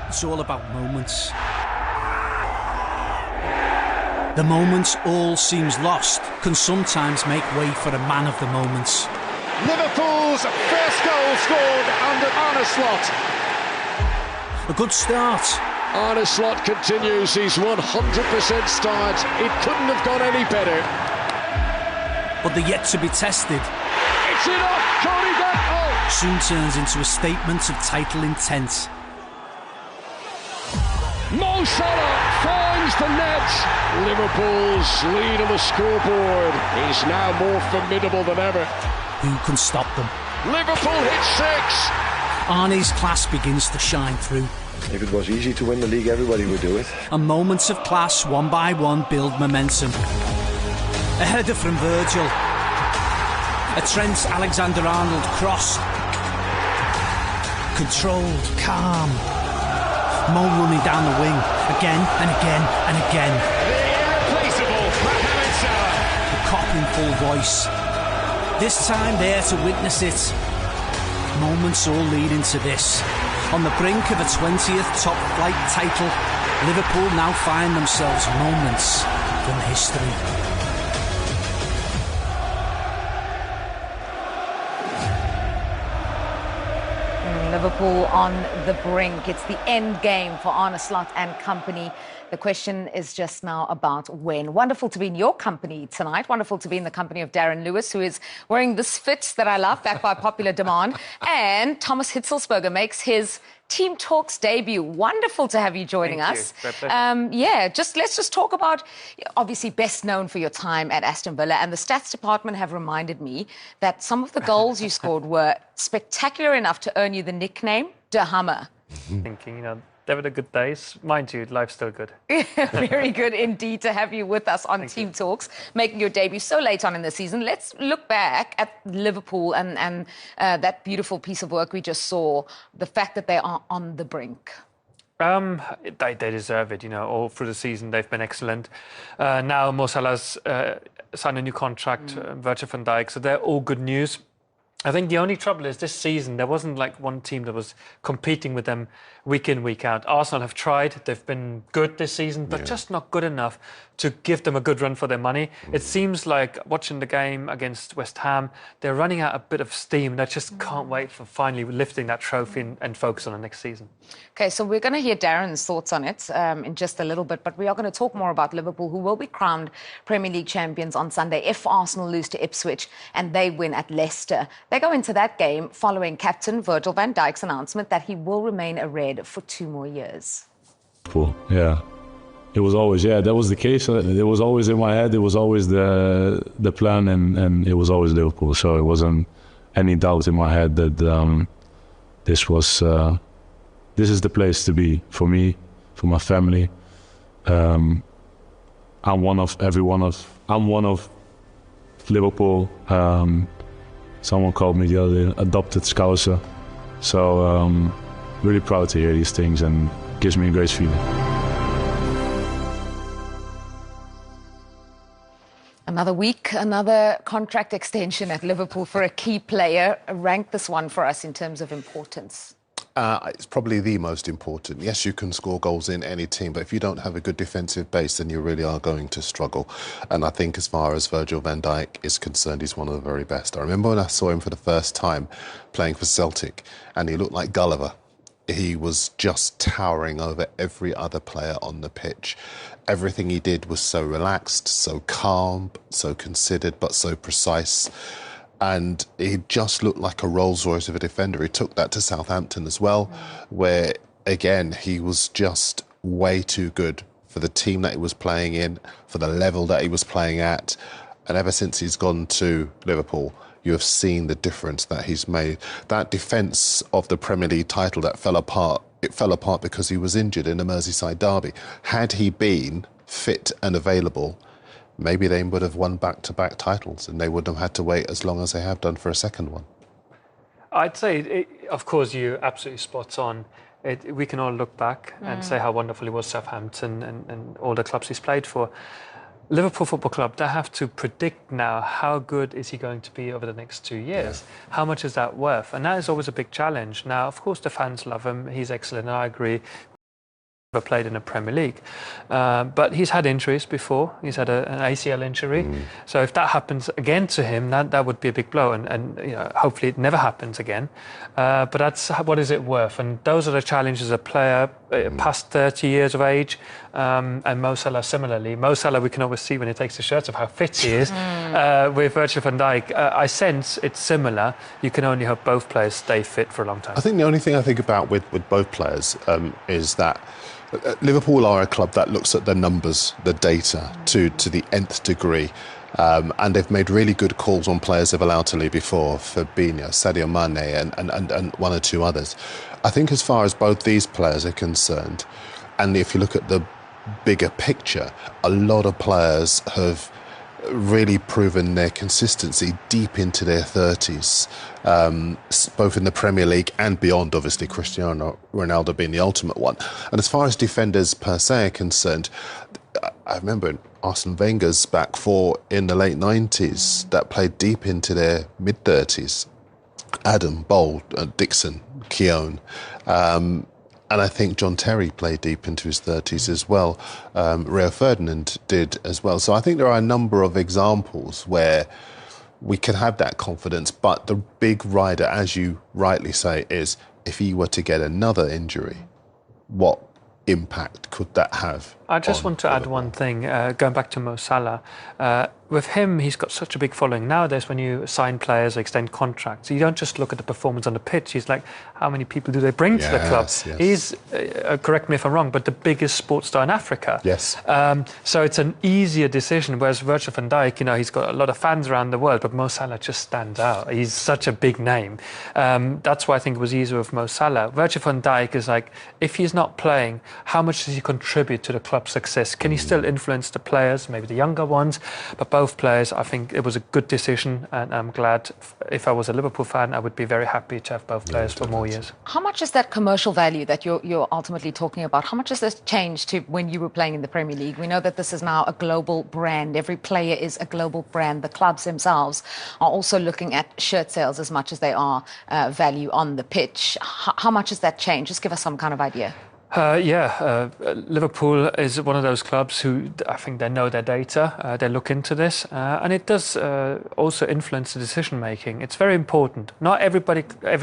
It's all about moments. The moments all seems lost can sometimes make way for a man of the moments. Liverpool's first goal scored under Arne Slot. A good start. Arne Slot continues his 100% start. It couldn't have gone any better. But the yet to be tested It's enough, Cody Gakpo. soon turns into a statement of title intent. Mo Salah finds the net. Liverpool's lead on the scoreboard is now more formidable than ever. Who can stop them? Liverpool hit 6. Arne's class begins to shine through. If it was easy to win the league, everybody would do it. And moments of class, one by one, build momentum. A header from Virgil. A Trent Alexander-Arnold cross. Controlled, calm. Mo running down the wing, again and again and again. The irreplaceable Mohamed Salah. The cop in full voice. This time there to witness it. Moments all leading to this. On the brink of a 20th top flight title, Liverpool now find themselves moments from history. Liverpool on the brink. It's the end game for Arne Slot and company. The question is just now about when. Wonderful to be in your company tonight. Wonderful to be in the company of Darren Lewis, who is wearing this fit that I love, backed by popular demand. And Thomas Hitzelsberger makes his Team Talks debut. Wonderful to have you joining us. Let's just talk about, obviously best known for your time at Aston Villa, and the stats department have reminded me that some of the goals you scored were spectacular enough to earn you the nickname De Hammer. Thinking, they were the good days. Mind you, life's still good. Very good indeed to have you with us on Team Talks, making your debut so late on in the season. Let's look back at Liverpool and that beautiful piece of work we just saw, the fact that they are on the brink. They deserve it, all through the season they've been excellent. Now Mo Salah's signed a new contract, Virgil van Dijk, so they're all good news. I think the only trouble is this season, there wasn't like one team that was competing with them week in, week out. Arsenal have tried. They've been good this season, but just not good enough to give them a good run for their money. It seems like watching the game against West Ham, they're running out a bit of steam. They just can't wait for finally lifting that trophy and focus on the next season. OK, so we're going to hear Darren's thoughts on it in just a little bit, but we are going to talk more about Liverpool, who will be crowned Premier League champions on Sunday if Arsenal lose to Ipswich and they win at Leicester. They go into that game following captain Virgil van Dijk's announcement that he will remain a Red for 2 more years. Cool. Yeah, it was always, that was the case. It was always in my head. It was always the plan, and it was always Liverpool. So it wasn't any doubt in my head that this is the place to be for me, for my family. I'm one of Liverpool. Someone called me the other day, adopted Scouser. So really proud to hear these things, and gives me a great feeling. Another week, another contract extension at Liverpool for a key player. Rank this one for us in terms of importance. It's probably the most important. Yes, you can score goals in any team, but if you don't have a good defensive base, then you really are going to struggle. And I think as far as Virgil van Dijk is concerned, he's one of the very best. I remember when I saw him for the first time playing for Celtic, and he looked like Gulliver. He was just towering over every other player on the pitch. Everything he did was so relaxed, so calm, so considered, but so precise. And he just looked like a Rolls Royce of a defender. He took that to Southampton as well, where, again, he was just way too good for the team that he was playing in, for the level that he was playing at. And ever since he's gone to Liverpool, you have seen the difference that he's made. That defence of the Premier League title that fell apart, it fell apart because he was injured in a Merseyside derby. Had he been fit and available, maybe they would have won back-to-back titles, and they wouldn't have had to wait as long as they have done for a second one. I'd say, of course, you're absolutely spot on. We can all look back and say how wonderful he was, Southampton and all the clubs he's played for. Liverpool Football Club, they have to predict now how good is he going to be over the next 2 years. How much is that worth? And that is always a big challenge. Now, of course, the fans love him. He's excellent, and I agree. played in the Premier League, but he's had injuries before. He's had an ACL injury, so if that happens again to him, that would be a big blow, and you know, hopefully it never happens again. But that's what is it worth? And those are the challenges a player past 30 years of age, and Mo Salah similarly. Mo Salah, we can always see when he takes the shirt off how fit he is. With Virgil van Dijk, I sense it's similar. You can only hope both players stay fit for a long time. I think the only thing I think about with both players is that Liverpool are a club that looks at the numbers, the data, to the nth degree. And they've made really good calls on players they've allowed to leave before, Fabinho, Sadio Mane and one or two others. I think as far as both these players are concerned, and if you look at the bigger picture, a lot of players have really proven their consistency deep into their 30s, both in the Premier League and beyond, obviously Cristiano Ronaldo being the ultimate one. And as far as defenders per se are concerned, I remember Arsene Wenger's back four in the late 90s that played deep into their mid-30s. Adam, Bold, Dixon, Keown. And I think John Terry played deep into his 30s as well. Rio Ferdinand did as well. So I think there are a number of examples where we can have that confidence. But the big rider, as you rightly say, is if he were to get another injury, what impact could that have? I just want to add one thing, going back to Mo Salah. With him, he's got such a big following. Nowadays, when you sign players or extend contracts, you don't just look at the performance on the pitch. He's like, how many people do they bring to the club? Yes. He's, correct me if I'm wrong, but the biggest sports star in Africa. Yes. So it's an easier decision, whereas Virgil van Dijk, you know, he's got a lot of fans around the world, but Mo Salah just stands out. He's such a big name. That's why I think it was easier with Mo Salah. Virgil van Dijk is like, if he's not playing, how much does he contribute to the club's success? Can he still influence the players, maybe the younger ones? But both players, I think it was a good decision, and I'm glad. If I was a Liverpool fan, I would be very happy to have both players for more years. How much is that commercial value that you're ultimately talking about? How much has this changed to when you were playing in the Premier League? We know that this is now a global brand. Every player is a global brand. The clubs themselves are also looking at shirt sales as much as they are value on the pitch. How much has that changed? Just give us some kind of idea. Liverpool is one of those clubs who I think they know their data, they look into this, and it does also influence the decision making. It's very important. Not every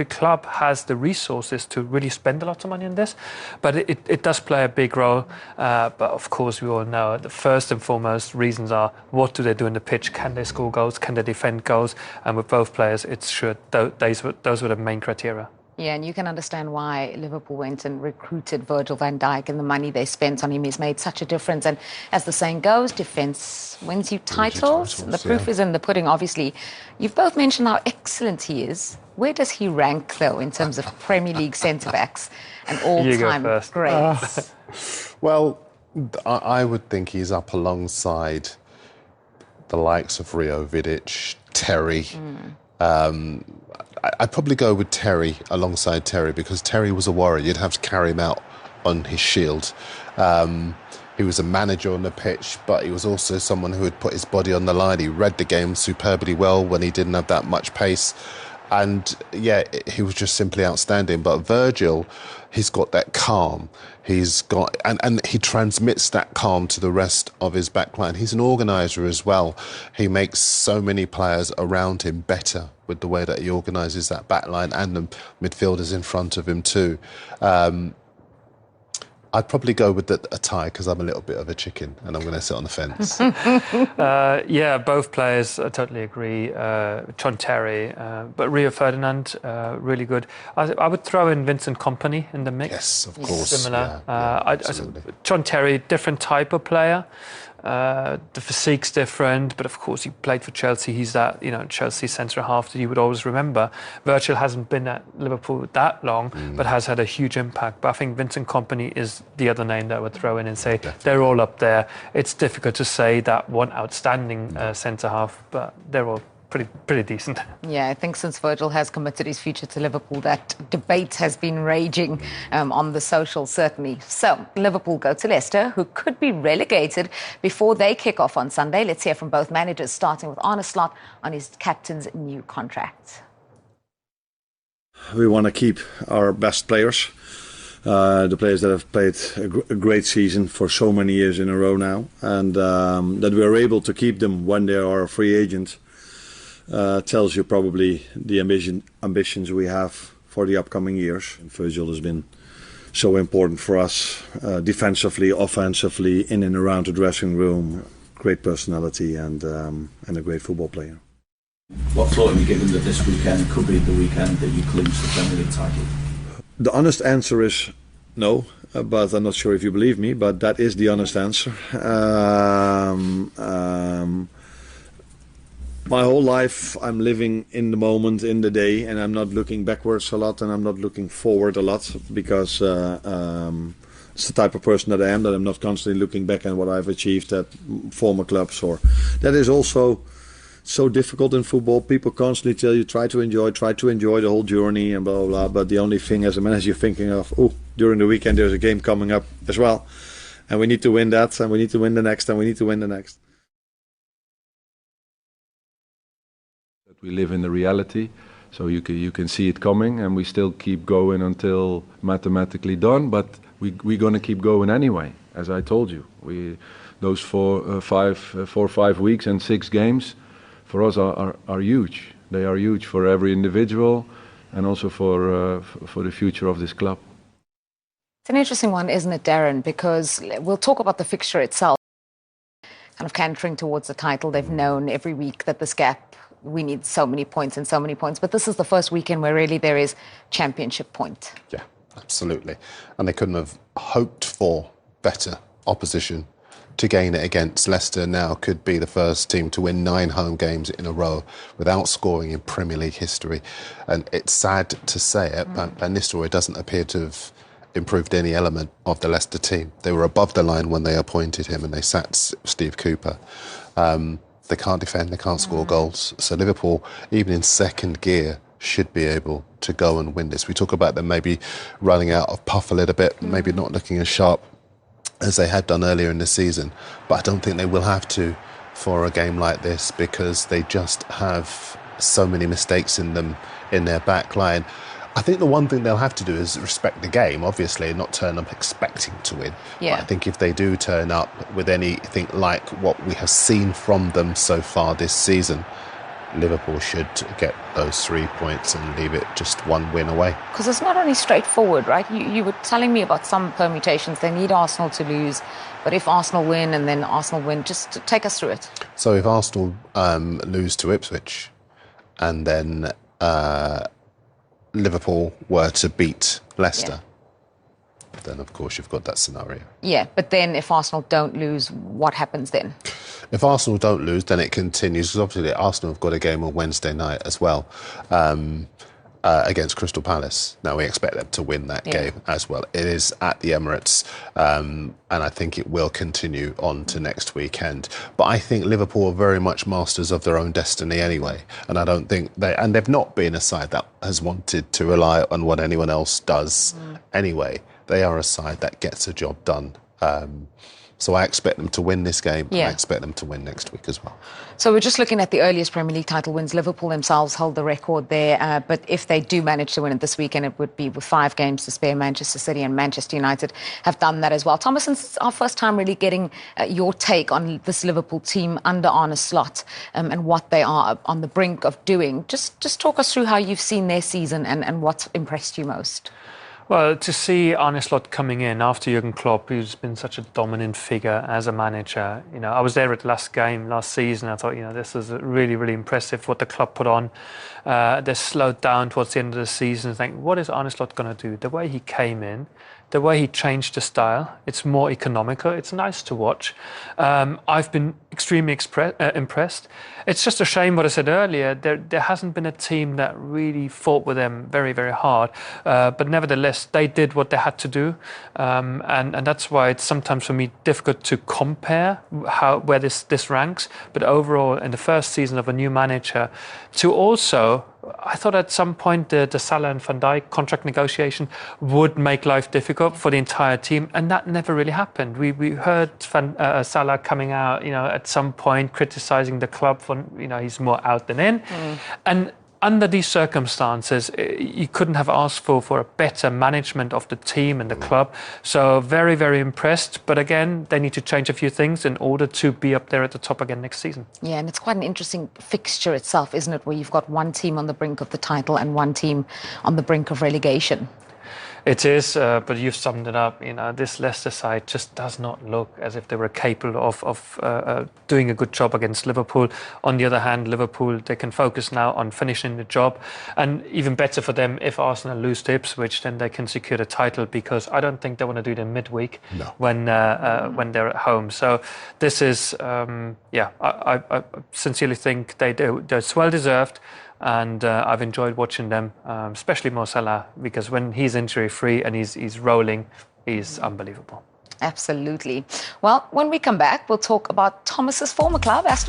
club has the resources to really spend a lot of money on this, but it does play a big role. But of course, we all know the first and foremost reasons are, what do they do in the pitch? Can they score goals? Can they defend goals? And with both players, it's sure those were the main criteria. Yeah, and you can understand why Liverpool went and recruited Virgil van Dijk, and the money they spent on him has made such a difference. And as the saying goes, defence wins you titles. The proof is in the pudding, obviously. You've both mentioned how excellent he is. Where does he rank, though, in terms of Premier League centre-backs and all-time greats? Well, I would think he's up alongside the likes of Rio, Vidic, Terry. I'd probably go with Terry alongside Terry, because Terry was a warrior. You'd have to carry him out on his shield. He was a manager on the pitch, but he was also someone who would put his body on the line. He read the game superbly well when he didn't have that much pace. And yeah, he was just simply outstanding. But Virgil, he's got that calm. He's got, and he transmits that calm to the rest of his backline. He's an organiser as well. He makes so many players around him better with the way that he organises that backline and the midfielders in front of him too. I'd probably go with a tie, because I'm a little bit of a chicken and I'm going to sit on the fence. Yeah, both players, I totally agree. John Terry, but Rio Ferdinand, really good. I would throw in Vincent Kompany in the mix. Yes, of course. Similar. Absolutely. John Terry, different type of player. The physique's different, but of course he played for Chelsea. He's that, Chelsea centre half that you would always remember. Virgil hasn't been at Liverpool that long, but has had a huge impact. But I think Vincent Kompany is the other name that I would throw in and say they're all up there. It's difficult to say that one outstanding centre half, but they're all pretty decent. Yeah, I think since Virgil has committed his future to Liverpool, that debate has been raging on the socials, certainly. So, Liverpool go to Leicester, who could be relegated before they kick off on Sunday. Let's hear from both managers, starting with Arne Slot on his captain's new contract. We want to keep our best players. the players that have played a great season for so many years in a row now, and that we are able to keep them when they are a free agent tells you probably the ambitions we have for the upcoming years. And Virgil has been so important for us defensively, offensively, in and around the dressing room. Great personality and a great football player. What thought have you given that this weekend could be the weekend that you clinch the Premier League title? The honest answer is no, but I'm not sure if you believe me, but that is the honest answer. My whole life I'm living in the moment, in the day, and I'm not looking backwards a lot and I'm not looking forward a lot, because it's the type of person that I am, that I'm not constantly looking back at what I've achieved at former clubs. Or that is also so difficult in football. People constantly tell you try to enjoy the whole journey and blah blah blah. But the only thing as a manager you're thinking of, oh, during the weekend there's a game coming up as well, and we need to win that, and we need to win the next, and we need to win the next. We live in the reality, so you can see it coming, and we still keep going until mathematically done. But we're going to keep going anyway. As I told you, those 4 or 5 weeks and 6 games for us are huge. They are huge for every individual, and also for the future of this club. It's an interesting one, isn't it, Darren? Because we'll talk about the fixture itself, kind of cantering towards the title. They've known every week that this gap, we need so many points and so many points. But this is the first weekend where really there is championship point. Yeah, absolutely. And they couldn't have hoped for better opposition to gain it against. Leicester now could be the first team to win 9 home games in a row without scoring in Premier League history. And it's sad to say it, but Van Nistelrooy doesn't appear to have improved any element of the Leicester team. They were above the line when they appointed him and they sat Steve Cooper. They can't defend, they can't score goals. So Liverpool, even in second gear, should be able to go and win this. We talk about them maybe running out of puff a little bit, maybe not looking as sharp as they had done earlier in the season. But I don't think they will have to for a game like this, because they just have so many mistakes in them, in their back line. I think the one thing they'll have to do is respect the game, obviously, and not turn up expecting to win. Yeah. But I think if they do turn up with anything like what we have seen from them so far this season, Liverpool should get those 3 points and leave it just 1 win away. Because it's not only straightforward, right? You were telling me about some permutations. They need Arsenal to lose, but if Arsenal win and then Arsenal win, just take us through it. So if Arsenal lose to Ipswich and then Liverpool were to beat Leicester, then of course you've got that scenario. Yeah, but then if Arsenal don't lose, what happens then? If Arsenal don't lose, then it continues, because obviously Arsenal have got a game on Wednesday night as well against Crystal Palace. Now we expect them to win that game as well. It is at the Emirates, and I think it will continue on to next weekend. But I think Liverpool are very much masters of their own destiny anyway, and I don't think they've not been a side that has wanted to rely on what anyone else does anyway. They are a side that gets a job done. So I expect them to win this game. Yeah. I expect them to win next week as well. So we're just looking at the earliest Premier League title wins. Liverpool themselves hold the record there. But if they do manage to win it this weekend, it would be with 5 games to spare. Manchester City and Manchester United have done that as well. Thomas, since it's our first time really getting your take on this Liverpool team under Arne Slot and what they are on the brink of doing, just talk us through how you've seen their season and what's impressed you most. Well, to see Arne Slot coming in after Jurgen Klopp, who's been such a dominant figure as a manager. You know, I was there at the last game last season. I thought, this is really, really impressive what the club put on. They slowed down towards the end of the season. Think, what is Arne Slot going to do? The way he came in, the way he changed the style, it's more economical. It's nice to watch. I've been extremely impressed. It's just a shame what I said earlier. There hasn't been a team that really fought with them very, very hard. But nevertheless, they did what they had to do. And that's why it's sometimes for me difficult to compare where this ranks. But overall, in the first season of a new manager, to also, I thought at some point the Salah and Van Dijk contract negotiation would make life difficult for the entire team, and that never really happened. We heard Salah coming out, at some point criticising the club for, he's more out than in, and under these circumstances, you couldn't have asked for a better management of the team and the club. So very, very impressed. But again, they need to change a few things in order to be up there at the top again next season. Yeah, and it's quite an interesting fixture itself, isn't it? Where you've got one team on the brink of the title and one team on the brink of relegation. It is, but you've summed it up. You know, this Leicester side just does not look as if they were capable of doing a good job against Liverpool. On the other hand, Liverpool, they can focus now on finishing the job, and even better for them if Arsenal lose to Ipswich, then they can secure the title, because I don't think they want to do it in midweek when they're at home. So this is, I sincerely think it's well deserved. And I've enjoyed watching them, especially Mo Salah, because when he's injury-free and he's rolling, he's unbelievable. Absolutely. Well, when we come back, we'll talk about Thomas's former club, Aston